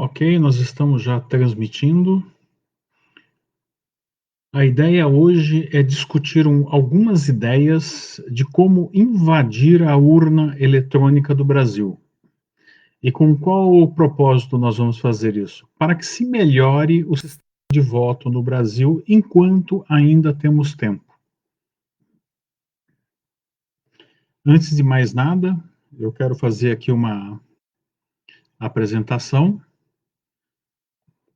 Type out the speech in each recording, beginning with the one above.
Ok, nós estamos já transmitindo. A ideia hoje é discutir algumas ideias de como invadir a urna eletrônica do Brasil. E com qual propósito nós vamos fazer isso? Para que se melhore o sistema de voto no Brasil enquanto ainda temos tempo. Antes de mais nada, eu quero fazer aqui uma apresentação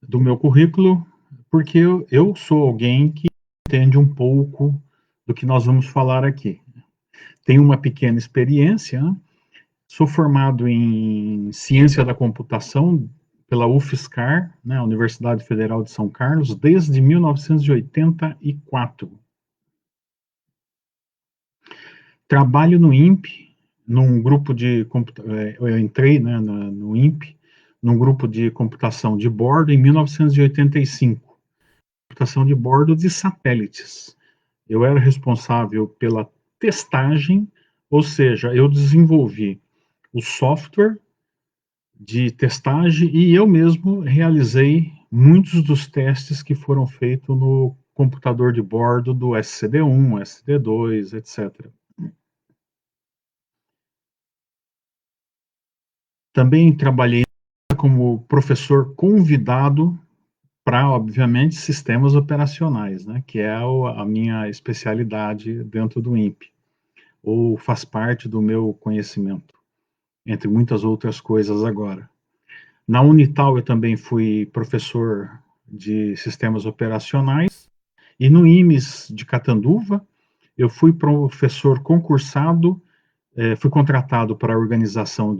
do meu currículo, porque eu sou alguém que entende um pouco do que nós vamos falar aqui. Tenho uma pequena experiência, né? Sou formado em Ciência da Computação pela UFSCar, né, Universidade Federal de São Carlos, desde 1984. Trabalho no INPE, num grupo de eu entrei, né, no INPE, num grupo de computação de bordo em 1985, computação de bordo de satélites. Eu era responsável pela testagem, ou seja, eu desenvolvi o software de testagem e eu mesmo realizei muitos dos testes que foram feitos no computador de bordo do SCD-1, SCD-2, etc. Também trabalhei como professor convidado para, obviamente, sistemas operacionais, né, que é a minha especialidade dentro do INPE, ou faz parte do meu conhecimento, entre muitas outras coisas agora. Na Unital eu também fui professor de sistemas operacionais e no IMES de Catanduva eu fui professor concursado, fui contratado para a organização,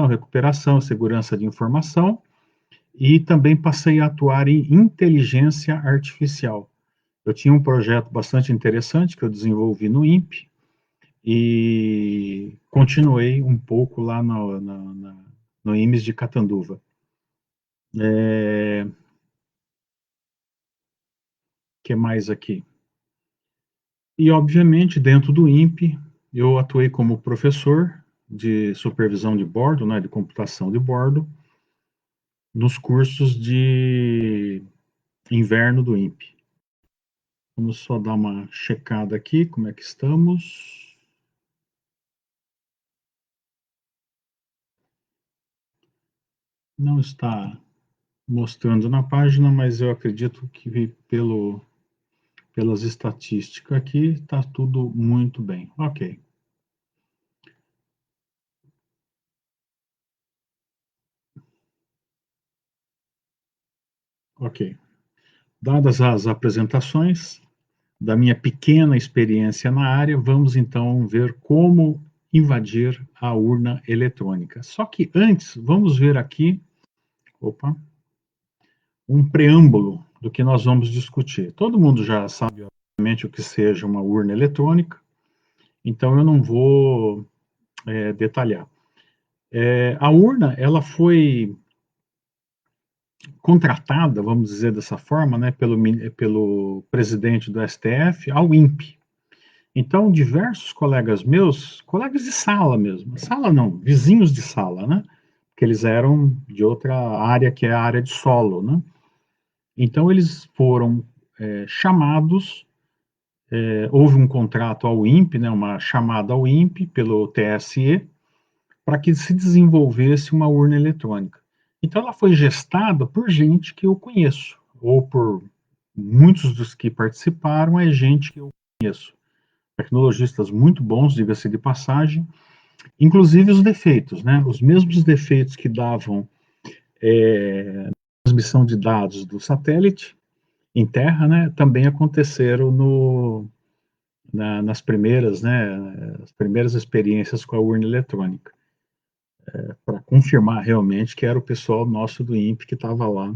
recuperação, segurança de informação e também passei a atuar em inteligência artificial. Eu tinha um projeto bastante interessante que eu desenvolvi no INPE e continuei um pouco lá no IMES de Catanduva. Que mais aqui? E, obviamente, dentro do INPE, eu atuei como professor de supervisão de bordo, né, de computação de bordo, nos cursos de inverno do INPE. Vamos só dar uma checada aqui, como é que estamos. Não está mostrando na página, mas eu acredito que pelas estatísticas aqui está tudo muito bem. Ok. Ok. Dadas as apresentações da minha pequena experiência na área, vamos então ver como invadir a urna eletrônica. Só que antes, vamos ver aqui, opa, um preâmbulo do que nós vamos discutir. Todo mundo já sabe, obviamente, o que seja uma urna eletrônica, então eu não vou detalhar. A urna, ela foi contratada, vamos dizer dessa forma, né, pelo presidente do STF ao INPE. Então, diversos colegas meus, colegas de sala mesmo, sala não, vizinhos de sala, né, porque eles eram de outra área, que é a área de solo, né. Então, eles foram chamados, houve um contrato ao INPE, né, uma chamada ao INPE pelo TSE, para que se desenvolvesse uma urna eletrônica. Então, ela foi gestada por gente que eu conheço, ou por muitos dos que participaram, é gente que eu conheço. Tecnologistas muito bons, diga-se de passagem, inclusive os defeitos, né? Os mesmos defeitos que davam transmissão de dados do satélite em terra, né? Também aconteceram nas primeiras, né? As primeiras experiências com a urna eletrônica, para confirmar realmente que era o pessoal nosso do INPE que estava lá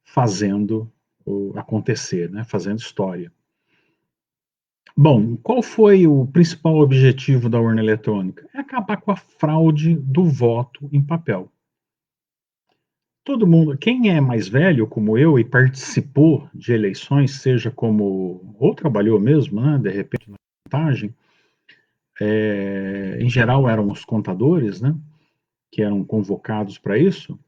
fazendo acontecer, né? Fazendo história. Bom, qual foi o principal objetivo da urna eletrônica? É acabar com a fraude do voto em papel. Todo mundo, quem é mais velho, como eu, e participou de eleições, seja como, ou trabalhou mesmo, né, de repente na contagem, em geral eram os contadores, né, que eram convocados para isso,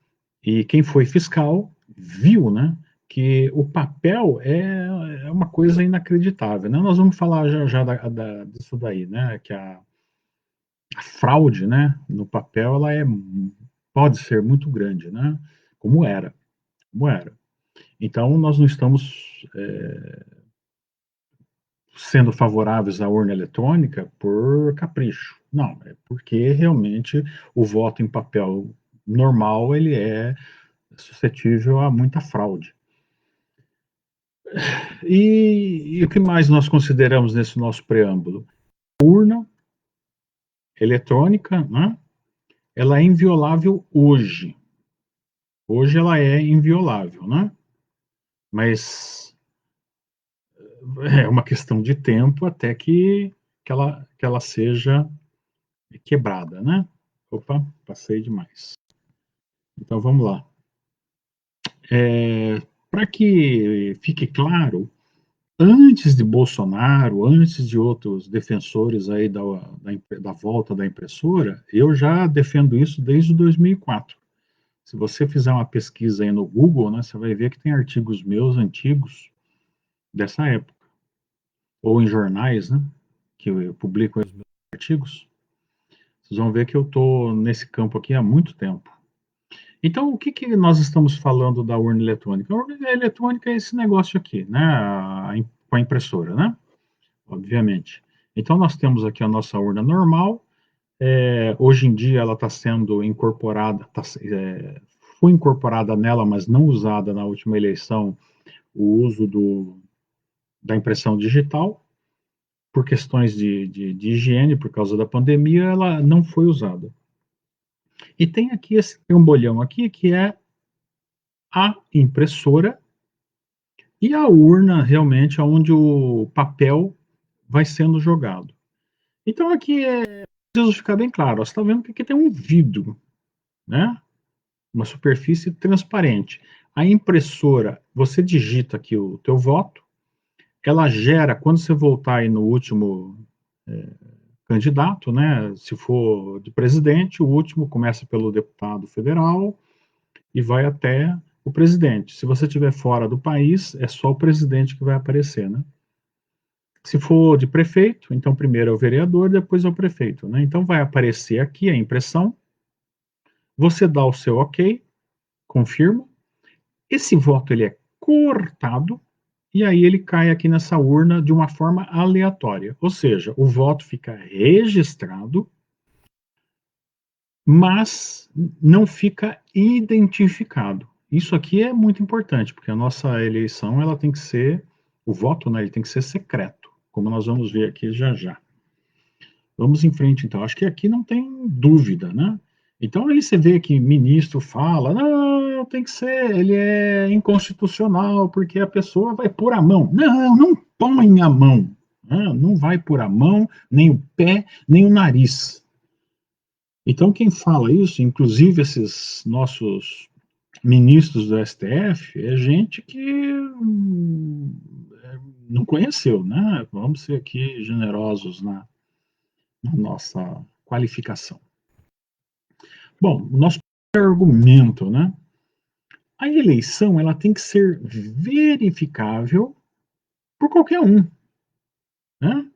E quem foi fiscal viu, né, que o papel é uma coisa inacreditável, né? Nós vamos falar já disso daí, né? Que a fraude, né, no papel, pode ser muito grande, né? Como era, como era. Então, nós não estamos sendo favoráveis à urna eletrônica por capricho. Não, é porque realmente o voto em papel normal ele é suscetível a muita fraude. E o que mais nós consideramos nesse nosso preâmbulo? Urna eletrônica, né? Ela é inviolável hoje. Hoje ela é inviolável, né? Mas é uma questão de tempo até que ela seja quebrada, né? Opa, passei demais. Então vamos lá. Para que fique claro, antes de Bolsonaro, antes de outros defensores aí da volta da impressora, eu já defendo isso desde 2004. Se você fizer uma pesquisa aí no Google, né, você vai ver que tem artigos meus antigos dessa época, ou em jornais, né, que eu publico os meus artigos. Vocês vão ver que eu estou nesse campo aqui há muito tempo. Então, o que nós estamos falando da urna eletrônica? A urna eletrônica é esse negócio aqui, né, com a impressora, né? Obviamente. Então, nós temos aqui a nossa urna normal. Hoje em dia, ela está sendo incorporada, foi incorporada nela, mas não usada na última eleição, o uso da impressão digital. Por questões de higiene, por causa da pandemia, ela não foi usada. E tem aqui esse trambolhão aqui, que é a impressora e a urna, realmente, onde o papel vai sendo jogado. Então, aqui preciso ficar bem claro. Você está vendo que aqui tem um vidro, né? Uma superfície transparente. A impressora, você digita aqui o teu voto, ela gera, quando você voltar aí no último candidato, né? Se for de presidente, o último começa pelo deputado federal e vai até o presidente. Se você estiver fora do país, é só o presidente que vai aparecer, né? Se for de prefeito, então primeiro é o vereador, depois é o prefeito, né? Então vai aparecer aqui a impressão, você dá o seu ok, confirma, esse voto ele é cortado e aí ele cai aqui nessa urna de uma forma aleatória, ou seja, o voto fica registrado, mas não fica identificado. Isso aqui é muito importante, porque a nossa eleição ela tem que ser, o voto, né, ele tem que ser secreto, como nós vamos ver aqui já já. Vamos em frente, então. Acho que aqui não tem dúvida, né? Então aí você vê que ministro fala, não, tem que ser, ele é inconstitucional, porque a pessoa vai pôr a mão. Não, não põe a mão. Né? Não vai pôr a mão, nem o pé, nem o nariz. Então quem fala isso, inclusive esses nossos ministros do STF, é gente que não conheceu, né? Vamos ser aqui generosos na nossa qualificação. Bom, o nosso argumento, né? A eleição ela tem que ser verificável por qualquer um, né?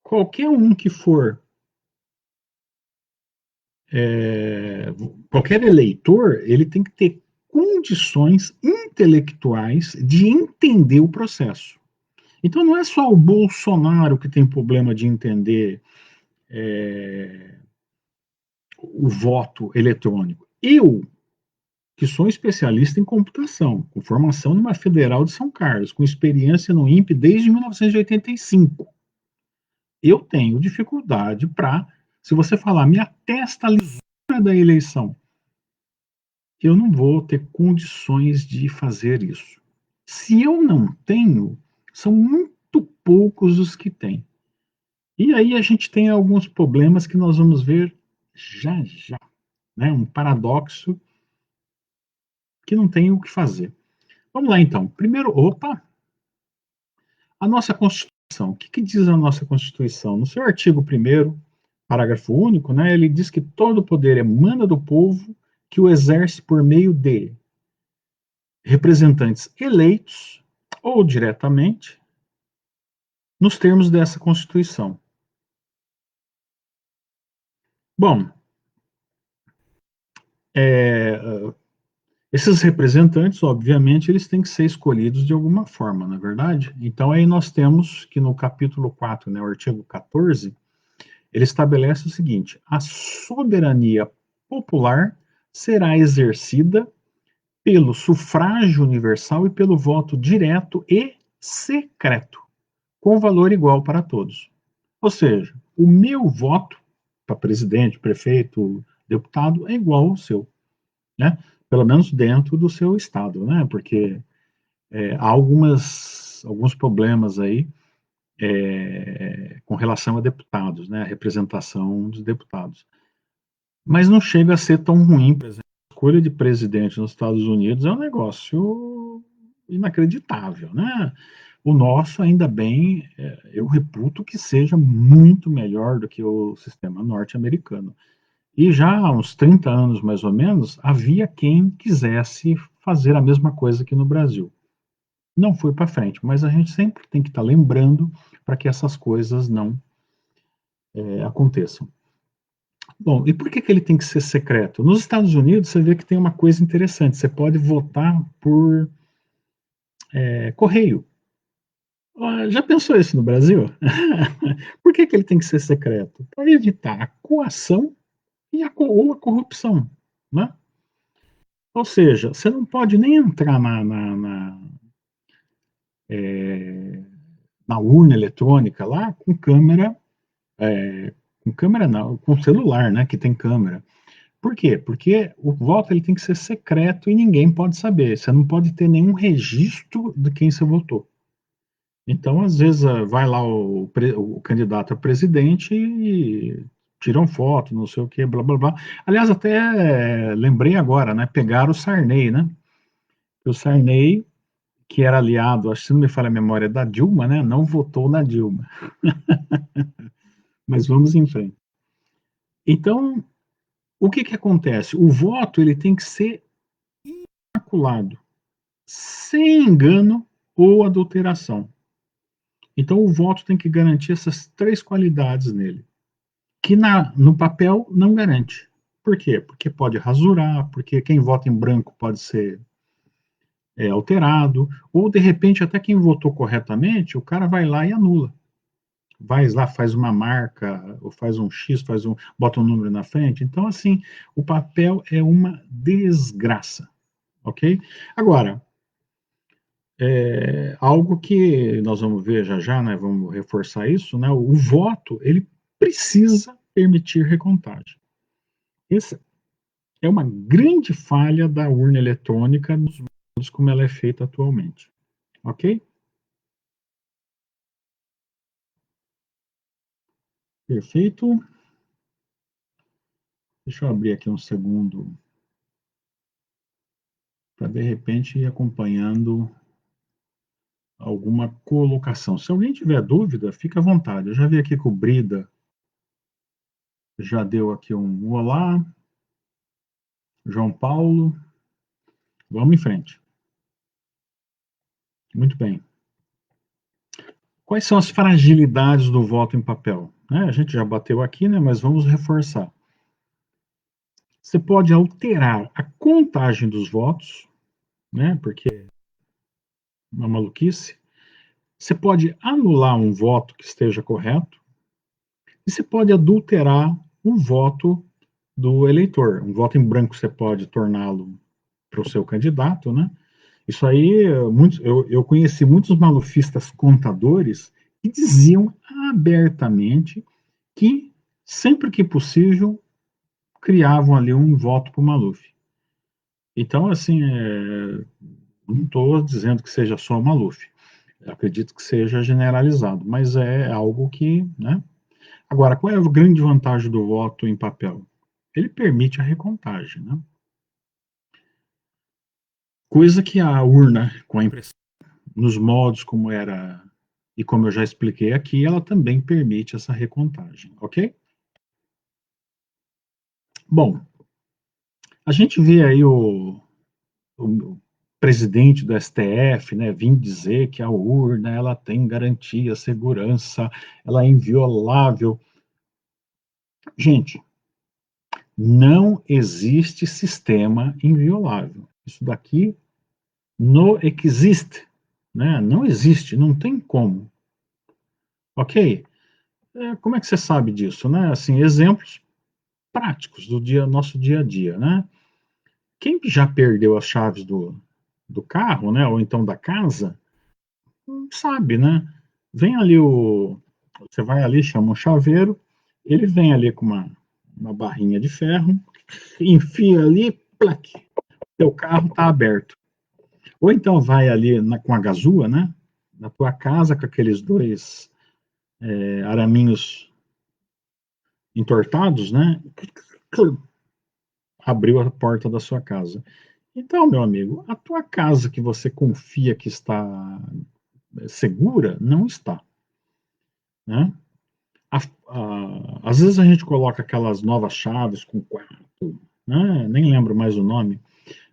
Qualquer um que for, qualquer eleitor, ele tem que ter condições intelectuais de entender o processo. Então não é só o Bolsonaro que tem problema de entender o voto eletrônico. Eu, que sou especialista em computação, com formação numa Federal de São Carlos, com experiência no INPE desde 1985. Eu tenho dificuldade para, se você falar, me atesta a lisura da eleição, eu não vou ter condições de fazer isso. Se eu não tenho, são muito poucos os que têm. E aí a gente tem alguns problemas que nós vamos ver já já, né? Um paradoxo que não tem o que fazer. Vamos lá então. Primeiro, a nossa Constituição. O que diz a nossa Constituição? No seu artigo 1º, parágrafo único, né, ele diz que todo poder emana do povo, que o exerce por meio de representantes eleitos ou diretamente nos termos dessa Constituição. Bom, é, esses representantes, obviamente, eles têm que ser escolhidos de alguma forma, não é verdade? Então, aí nós temos que no capítulo 4, né, o artigo 14, ele estabelece o seguinte: a soberania popular será exercida pelo sufrágio universal e pelo voto direto e secreto, com valor igual para todos. Ou seja, o meu voto para presidente, prefeito, deputado é igual ao seu, né? Pelo menos dentro do seu estado, né? Porque há alguns problemas aí com relação a deputados, né? A representação dos deputados. Mas não chega a ser tão ruim, por exemplo, a escolha de presidente nos Estados Unidos é um negócio inacreditável, né? O nosso, ainda bem, eu reputo que seja muito melhor do que o sistema norte-americano. E já há uns 30 anos, mais ou menos, havia quem quisesse fazer a mesma coisa aqui no Brasil. Não foi para frente, mas a gente sempre tem que estar lembrando para que essas coisas não aconteçam. Bom, e por que ele tem que ser secreto? Nos Estados Unidos, você vê que tem uma coisa interessante: você pode votar por correio. Já pensou isso no Brasil? Por que ele tem que ser secreto? Para evitar a coação ou a corrupção, né? Ou seja, você não pode nem entrar na urna eletrônica lá com câmera não, com celular, né, que tem câmera. Por quê? Porque o voto ele tem que ser secreto e ninguém pode saber. Você não pode ter nenhum registro de quem você votou. Então, às vezes, vai lá o candidato a presidente e tiram foto, não sei o quê, blá, blá, blá. Aliás, até lembrei agora, né? Pegaram o Sarney, né? O Sarney, que era aliado, acho que se não me falha a memória, da Dilma, né? Não votou na Dilma. Mas vamos em frente. Então, o que que acontece? O voto ele tem que ser imaculado, sem engano ou adulteração. Então, o voto tem que garantir essas três qualidades nele, que no papel não garante. Por quê? Porque pode rasurar, porque quem vota em branco pode ser alterado, ou de repente até quem votou corretamente, o cara vai lá e anula. Vai lá, faz uma marca, ou faz um X, bota um número na frente. Então, assim, o papel é uma desgraça, ok? Agora, algo que nós vamos ver já já, né, vamos reforçar isso, né, o voto, ele precisa permitir recontagem. Essa é uma grande falha da urna eletrônica nos modos como ela é feita atualmente, ok? Perfeito. Deixa eu abrir aqui um segundo para de repente ir acompanhando alguma colocação. Se alguém tiver dúvida, fica à vontade. Eu já vi aqui que o Brida já deu aqui um olá. João Paulo, vamos em frente. Muito bem. Quais são as fragilidades do voto em papel? A gente já bateu aqui, né, mas vamos reforçar. Você pode alterar a contagem dos votos, né, porque é uma maluquice. Você pode anular um voto que esteja correto. E você pode adulterar um voto do eleitor. Um voto em branco você pode torná-lo para o seu candidato, né? Isso aí, eu conheci muitos malufistas contadores que diziam abertamente que, sempre que possível, criavam ali um voto para o Maluf. Então, assim, não estou dizendo que seja só o Maluf. Eu acredito que seja generalizado, mas é algo que, né? Agora, qual é a grande vantagem do voto em papel? Ele permite a recontagem, né? Coisa que a urna, com a impressão, nos modos como era e como eu já expliquei aqui, ela também permite essa recontagem, ok? Bom, A gente vê aí o presidente do STF, né, vir dizer que a urna ela tem garantia, segurança, ela é inviolável. Gente, não existe sistema inviolável. Isso daqui não existe, né? Não existe, não tem como. Ok? Como é que você sabe disso, né? Assim, exemplos práticos do nosso dia a dia, né? Quem já perdeu as chaves do carro, né? Ou então da casa, sabe, né? Vem ali você vai ali, chama um chaveiro, ele vem ali com uma barrinha de ferro, enfia ali, plac, teu carro está aberto. Ou então vai ali com a gazua, né? Na tua casa, com aqueles dois araminhos entortados, né? Abriu a porta da sua casa. Então, meu amigo, a tua casa que você confia que está segura, não está, né? Às vezes a gente coloca aquelas novas chaves com quatro, né? Nem lembro mais o nome,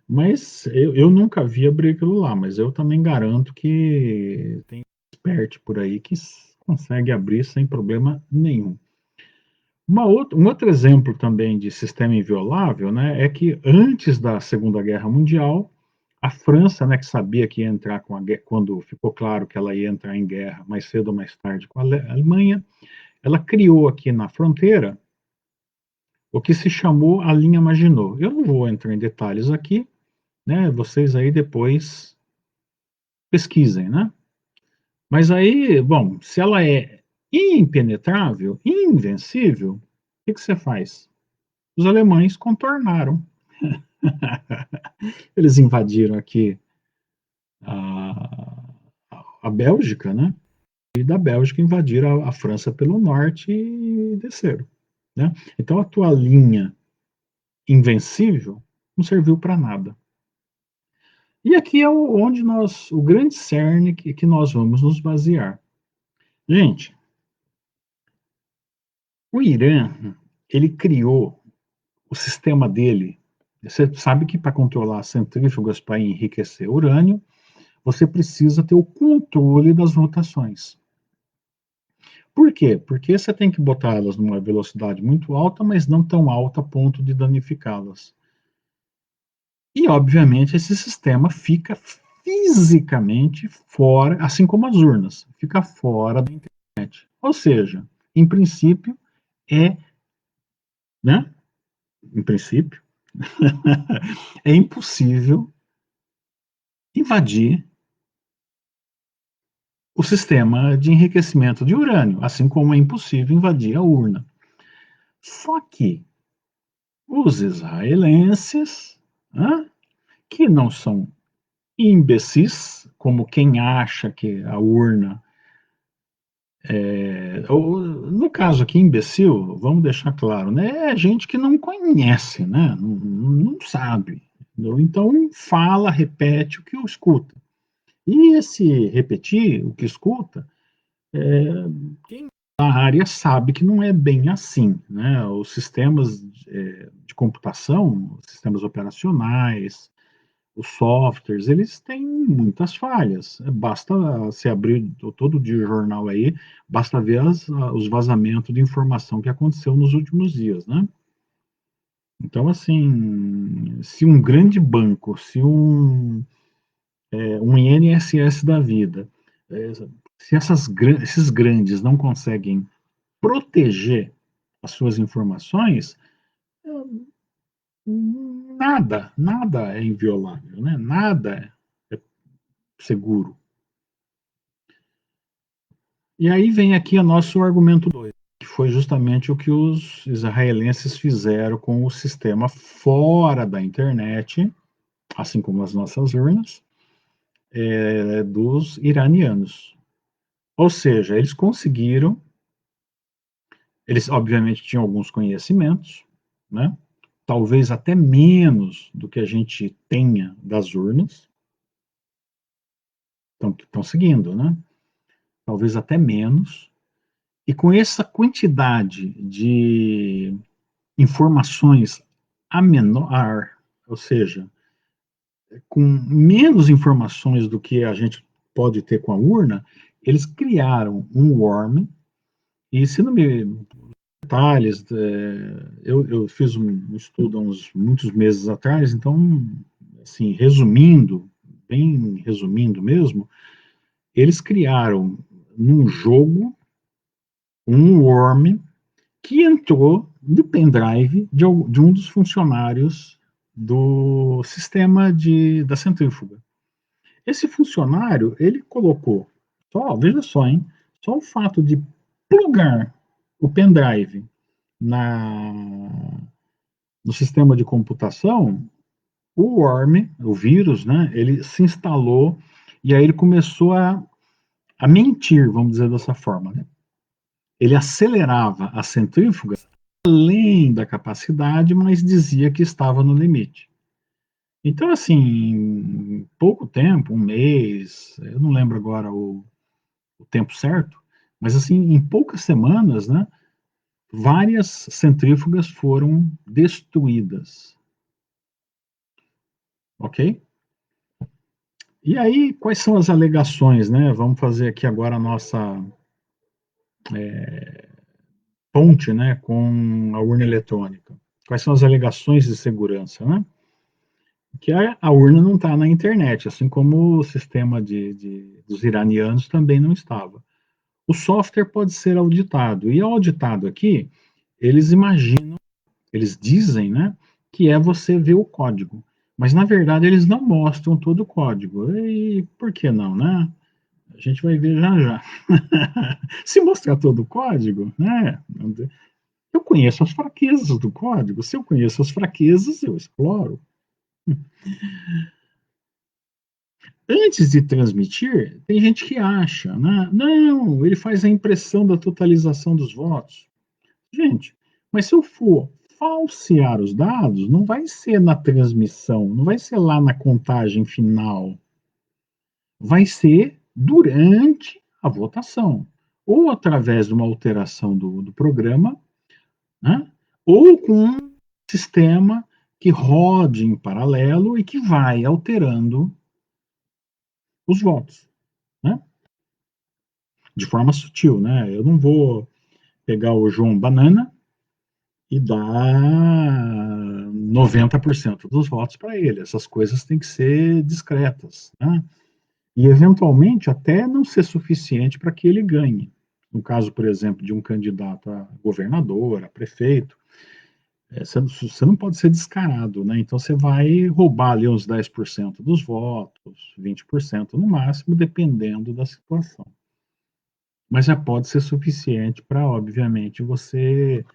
mas eu nunca vi abrir aquilo lá, mas eu também garanto que tem expert por aí que consegue abrir sem problema nenhum. Um outro exemplo também de sistema inviolável, né, é que antes da Segunda Guerra Mundial, a França, né, que sabia que ia entrar quando ficou claro que ela ia entrar em guerra mais cedo ou mais tarde com a Alemanha, ela criou aqui na fronteira o que se chamou a linha Maginot. Eu não vou entrar em detalhes aqui, né? Vocês aí depois pesquisem, né? Mas aí, bom, se ela é impenetrável, invencível, o que você faz? Os alemães contornaram. Eles invadiram aqui a, a Bélgica, né? E da Bélgica invadiram a França pelo norte e desceram, né? Então a tua linha invencível não serviu para nada. E aqui é o grande cerne que nós vamos nos basear. Gente, o Irã, ele criou o sistema dele. Você sabe que para controlar as centrífugas para enriquecer urânio, você precisa ter o controle das rotações. Por quê? Porque você tem que botar elas numa velocidade muito alta, mas não tão alta a ponto de danificá-las. E, obviamente, esse sistema fica fisicamente fora, assim como as urnas, fica fora da internet. Ou seja, em princípio, é, né? Em princípio, é impossível invadir o sistema de enriquecimento de urânio, assim como é impossível invadir a urna. Só que os israelenses, né, que não são imbecis, como quem acha que a urna no caso aqui, imbecil, vamos deixar claro, né? É gente que não conhece, né? Não sabe. Entendeu? Então, fala, repete o que escuta. E esse repetir o que escuta, quem na área sabe que não é bem assim, né? Os sistemas de computação, os sistemas operacionais, os softwares, eles têm muitas falhas. Basta se abrir todo dia o jornal aí, basta ver os vazamentos de informação que aconteceu nos últimos dias, né? Então, assim, se um grande banco, se um INSS da vida, é, se esses grandes não conseguem proteger as suas informações, nada é inviolável, né? Nada é seguro. E aí vem aqui o nosso argumento 2, que foi justamente o que os israelenses fizeram com o sistema fora da internet, assim como as nossas urnas, dos iranianos. Ou seja, eles obviamente tinham alguns conhecimentos, né? Talvez até menos do que a gente tenha das urnas, estão seguindo, né? Talvez até menos. E com essa quantidade de informações a menor, ou seja, com menos informações do que a gente pode ter com a urna, eles criaram um worm, e se não me detalhes, eu fiz um estudo há muitos meses atrás, então, assim, resumindo, bem resumindo mesmo, eles criaram num jogo um worm que entrou no pendrive de um dos funcionários do sistema da centrífuga. Esse funcionário, ele colocou, só, veja só, hein, só o fato de plugar o pendrive na, no sistema de computação, o worm, o vírus, né, ele se instalou e aí ele começou a mentir, vamos dizer dessa forma, né? Ele acelerava a centrífuga além da capacidade, mas dizia que estava no limite. Então, assim, em pouco tempo, um mês, eu não lembro agora o tempo certo, mas assim, em poucas semanas, né, várias centrífugas foram destruídas, ok? E aí, quais são as alegações, né? Vamos fazer aqui agora a nossa ponte, né, com a urna eletrônica. Quais são as alegações de segurança, né? Que a urna não está na internet, assim como o sistema dos iranianos também não estava. O software pode ser auditado, e auditado aqui, eles imaginam, eles dizem, né, que é você ver o código, mas na verdade eles não mostram todo o código. E por que não, né? A gente vai ver já já. Se mostrar todo o código, né? Eu conheço as fraquezas do código. Se eu conheço as fraquezas, eu exploro. Antes de transmitir, tem gente que acha, né? Não, ele faz a impressão da totalização dos votos. Gente, mas se eu for falsear os dados, não vai ser na transmissão, não vai ser lá na contagem final, vai ser durante a votação, ou através de uma alteração do programa, né? Ou com um sistema que rode em paralelo e que vai alterando os votos, né? De forma sutil, né? Eu não vou pegar o João Banana e dar 90% dos votos para ele. Essas coisas têm que ser discretas, né? E eventualmente até não ser suficiente para que ele ganhe. No caso, por exemplo, de um candidato a governador, a prefeito, você não pode ser descarado, né? Então você vai roubar ali uns 10% dos votos, 20% no máximo, dependendo da situação. Mas já pode ser suficiente para, obviamente, você,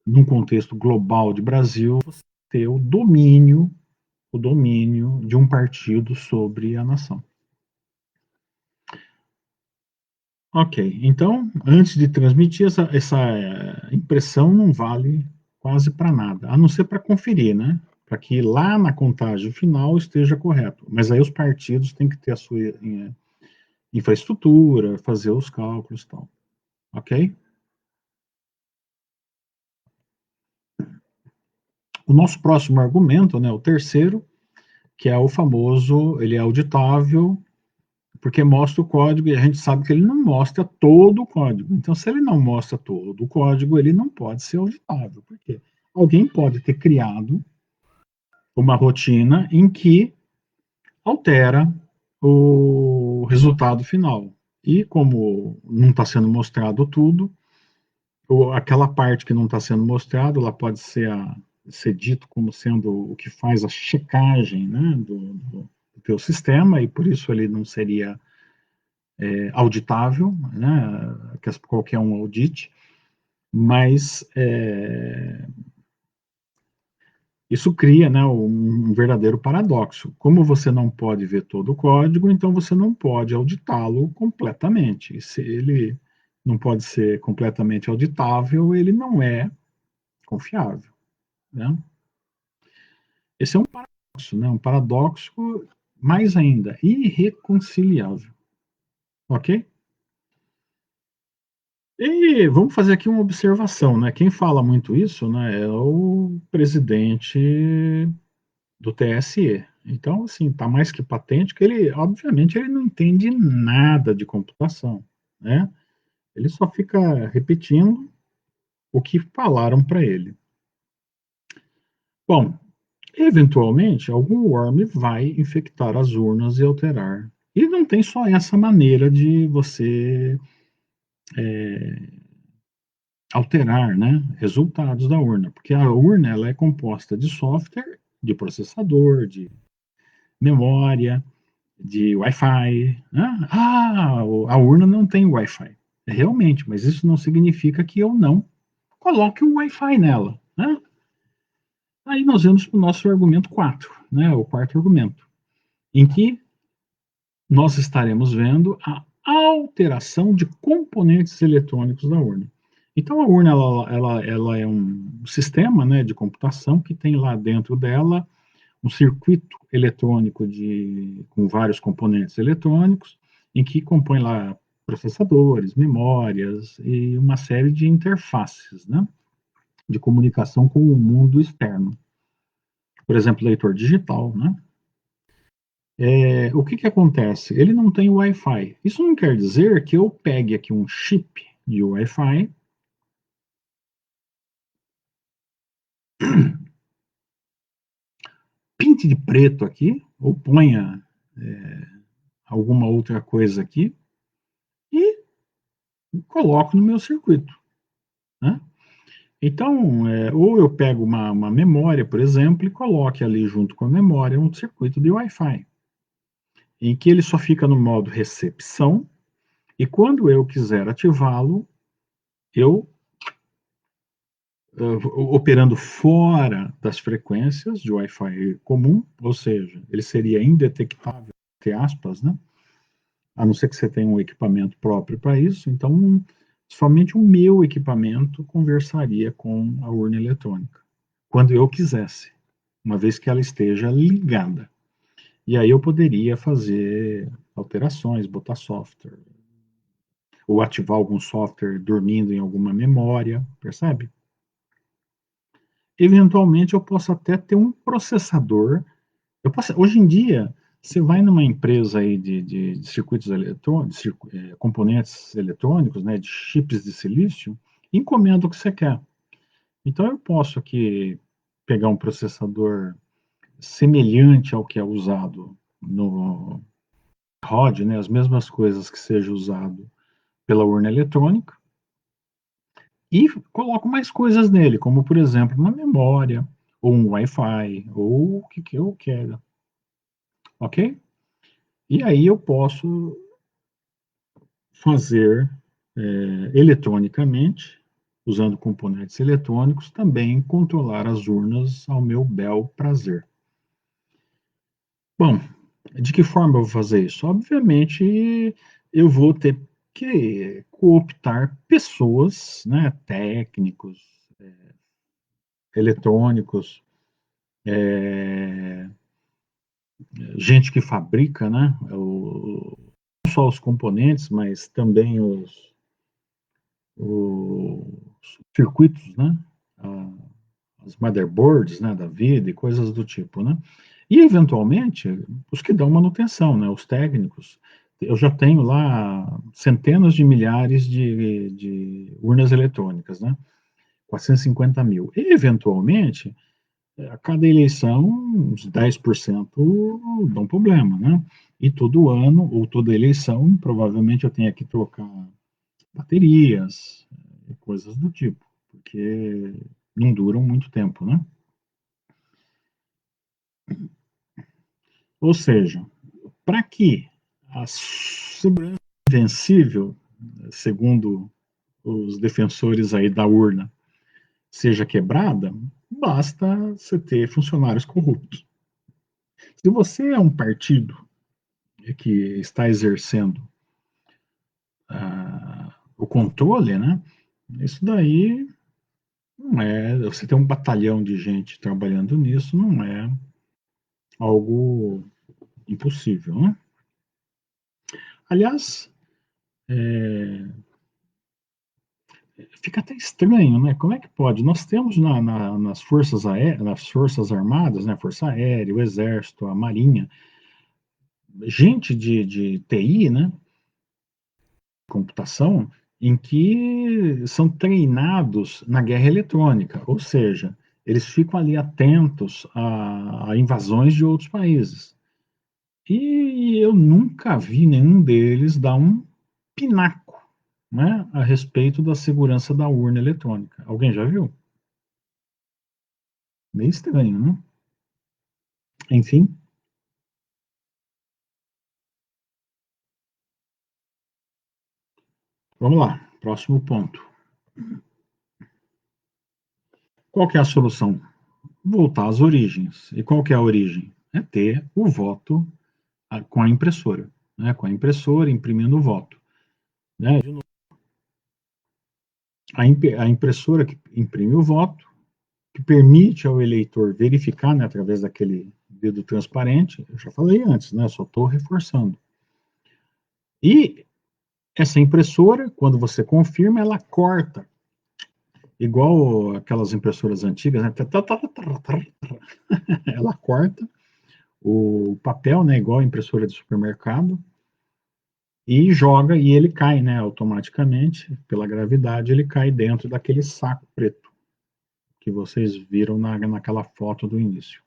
num contexto global de Brasil, você ter o domínio de um partido sobre a nação. Ok, então, antes de transmitir, essa impressão não vale quase para nada, a não ser para conferir, né? Para que lá na contagem final esteja correto. Mas aí os partidos têm que ter a sua infraestrutura, fazer os cálculos e tal. Ok? O nosso próximo argumento, né, o terceiro, que é o famoso, ele é auditável, porque mostra o código e a gente sabe que ele não mostra todo o código. Então, se ele não mostra todo o código, ele não pode ser auditável. Por quê? Alguém pode ter criado uma rotina em que altera o resultado final. E como não está sendo mostrado tudo, ou aquela parte que não está sendo mostrada, ela pode ser dito como sendo o que faz a checagem, né, do teu sistema, e por isso ele não seria auditável, né, que qualquer um audite, mas isso cria, né, um verdadeiro paradoxo. Como você não pode ver todo o código, então você não pode auditá-lo completamente. E se ele não pode ser completamente auditável, ele não é confiável, né? Esse é um paradoxo, né? Um paradoxo mais ainda irreconciliável, ok? E vamos fazer aqui uma observação, né? Quem fala muito isso, né, é o presidente do TSE. Então, assim, está mais que patente que ele, obviamente, ele não entende nada de computação, né? Ele só fica repetindo o que falaram para ele. Bom, eventualmente, algum worm vai infectar as urnas e alterar. E não tem só essa maneira de você alterar, né, resultados da urna, porque a urna ela é composta de software, de processador, de memória, de Wi-Fi, né? Ah, a urna não tem Wi-Fi. Realmente, mas isso não significa que eu não coloque o Wi-Fi nela, né? Aí nós vamos para o nosso argumento 4, né, o quarto argumento, em que nós estaremos vendo a alteração de componentes eletrônicos da urna. Então a urna ela é um sistema, né, de computação que tem lá dentro dela um circuito eletrônico com vários componentes eletrônicos, em que compõe lá processadores, memórias e uma série de interfaces, né, de comunicação com o mundo externo. Por exemplo, leitor digital, né? O que que acontece? Ele não tem Wi-Fi. Isso não quer dizer que eu pegue aqui um chip de Wi-Fi, pinte de preto aqui, ou ponha alguma outra coisa aqui e coloco no meu circuito, né? Então, ou eu pego uma memória, por exemplo, e coloque ali junto com a memória um circuito de Wi-Fi, em que ele só fica no modo recepção, e quando eu quiser ativá-lo, eu operando fora das frequências de Wi-Fi comum, ou seja, ele seria indetectável, entre aspas, né? A não ser que você tenha um equipamento próprio para isso. Então, somente o meu equipamento conversaria com a urna eletrônica, quando eu quisesse, uma vez que ela esteja ligada. E aí eu poderia fazer alterações, botar software, ou ativar algum software dormindo em alguma memória, percebe? Eventualmente eu posso até ter um processador. Hoje em dia, você vai numa empresa aí de circuitos eletrônicos, componentes eletrônicos, né, de chips de silício, e encomenda o que você quer. Então eu posso aqui pegar um processador semelhante ao que é usado no ROD, né, as mesmas coisas que seja usado pela urna eletrônica, e coloco mais coisas nele, como por exemplo uma memória, ou um Wi-Fi, ou o que eu quero, ok? E aí eu posso fazer eletronicamente, usando componentes eletrônicos, também controlar as urnas ao meu bel prazer. Bom, de que forma eu vou fazer isso? Obviamente, eu vou ter que cooptar pessoas, né, técnicos, eletrônicos, gente que fabrica, né, não só os componentes, mas também os circuitos, né, as motherboards, né, da vida e coisas do tipo, né. E, eventualmente, os que dão manutenção, né, os técnicos. Eu já tenho lá centenas de milhares de urnas eletrônicas, né, 450.000. E, eventualmente, a cada eleição, uns 10% dão problema, né? E todo ano, ou toda eleição, provavelmente eu tenho que trocar baterias, coisas do tipo, porque não duram muito tempo, né? Ou seja, para que a segurança invencível, segundo os defensores aí da urna, seja quebrada, basta você ter funcionários corruptos. Se você é um partido que está exercendo o controle, né? Isso daí não é. Você tem um batalhão de gente trabalhando nisso, não é algo impossível, né? Aliás, fica até estranho, né? Como é que pode? Nós temos nas forças aéreas, nas forças armadas, né? Força Aérea, o Exército, a Marinha, gente de TI, né? Computação, em que são treinados na guerra eletrônica, ou seja, eles ficam ali atentos a invasões de outros países. E eu nunca vi nenhum deles dar um pinaco, né, a respeito da segurança da urna eletrônica. Alguém já viu? Meio estranho, né? Enfim, vamos lá. Próximo ponto. Qual que é a solução? Voltar às origens. E qual que é a origem? É ter o voto com a impressora, né? Com a impressora imprimindo o voto. Né? A impressora que imprime o voto, que permite ao eleitor verificar, né, através daquele dedo transparente, eu já falei antes, né? Só estou reforçando. E essa impressora, quando você confirma, ela corta, igual aquelas impressoras antigas, né? Ela corta o papel, né? Igual a impressora de supermercado, e joga, e ele cai, né? Automaticamente, pela gravidade, ele cai dentro daquele saco preto que vocês viram naquela foto do início.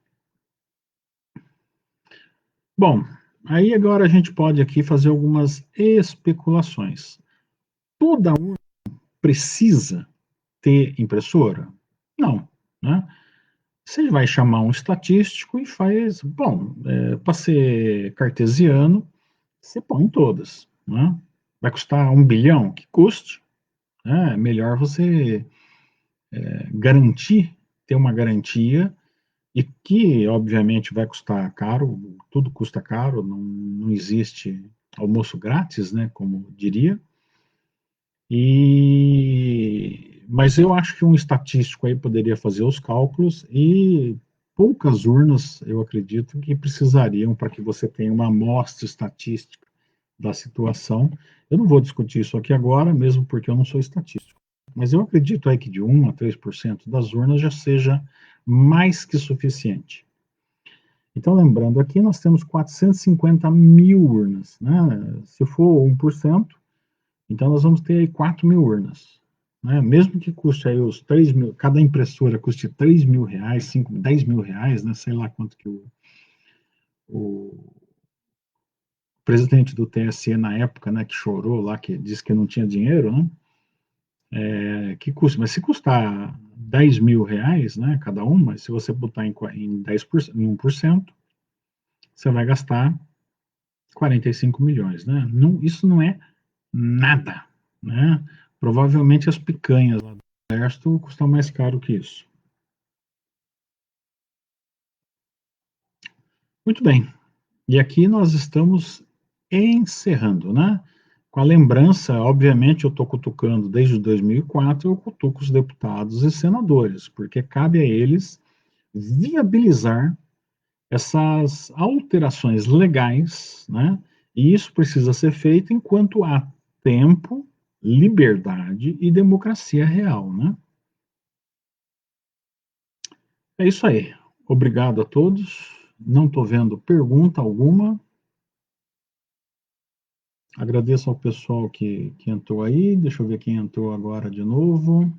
Bom, aí agora a gente pode aqui fazer algumas especulações. Toda urna precisa ter impressora? Não, né? Você vai chamar um estatístico e faz, bom, para ser cartesiano, você põe todas, né? Vai custar 1 bilhão? Que custe, né? É melhor você garantir, ter uma garantia, e que, obviamente, vai custar caro, tudo custa caro, não existe almoço grátis, né, como diria, mas eu acho que um estatístico aí poderia fazer os cálculos e poucas urnas, eu acredito, que precisariam para que você tenha uma amostra estatística da situação. Eu não vou discutir isso aqui agora, mesmo porque eu não sou estatístico. Mas eu acredito aí que de 1 a 3% das urnas já seja mais que suficiente. Então, lembrando aqui, nós temos 450 mil urnas, né? Se for 1%, então nós vamos ter aí 4 mil urnas. Né? Mesmo que custe aí os 3 mil, cada impressora custe 3 mil reais, 5, 10 mil reais, né? Sei lá quanto que o presidente do TSE na época, né, que chorou lá, que disse que não tinha dinheiro, né? Que custa, mas se custar 10 mil reais, né, cada uma, se você botar em 10%, em 1%, você vai gastar 45 milhões, né? Não, isso não é nada, né? Provavelmente as picanhas lá do exército custam mais caro que isso. Muito bem. E aqui nós estamos encerrando, né? Com a lembrança, obviamente, eu estou cutucando desde 2004, eu cutuco os deputados e senadores, porque cabe a eles viabilizar essas alterações legais, né? E isso precisa ser feito enquanto há tempo, liberdade e democracia real, né? É isso aí. Obrigado a todos. Não estou vendo pergunta alguma. Agradeço ao pessoal que entrou aí. Deixa eu ver quem entrou agora de novo.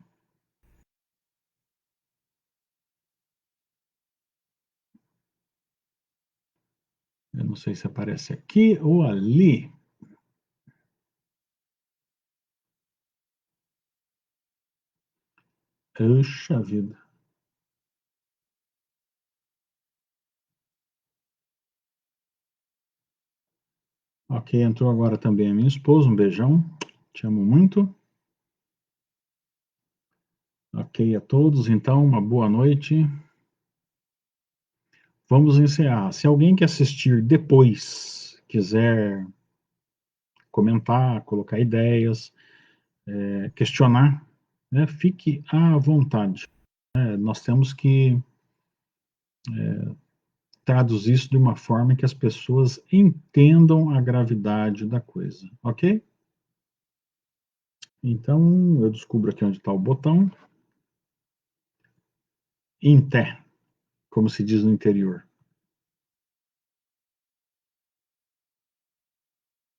Eu não sei se aparece aqui ou ali. Puxa vida. Ok, entrou agora também a minha esposa. Um beijão. Te amo muito. Ok a todos, então, uma boa noite. Vamos encerrar. Se alguém que assistir depois quiser comentar, colocar ideias, questionar, né, fique à vontade. Nós temos que traduzir isso de uma forma que as pessoas entendam a gravidade da coisa, ok? Então, eu descubro aqui onde está o botão. Em té, como se diz no interior.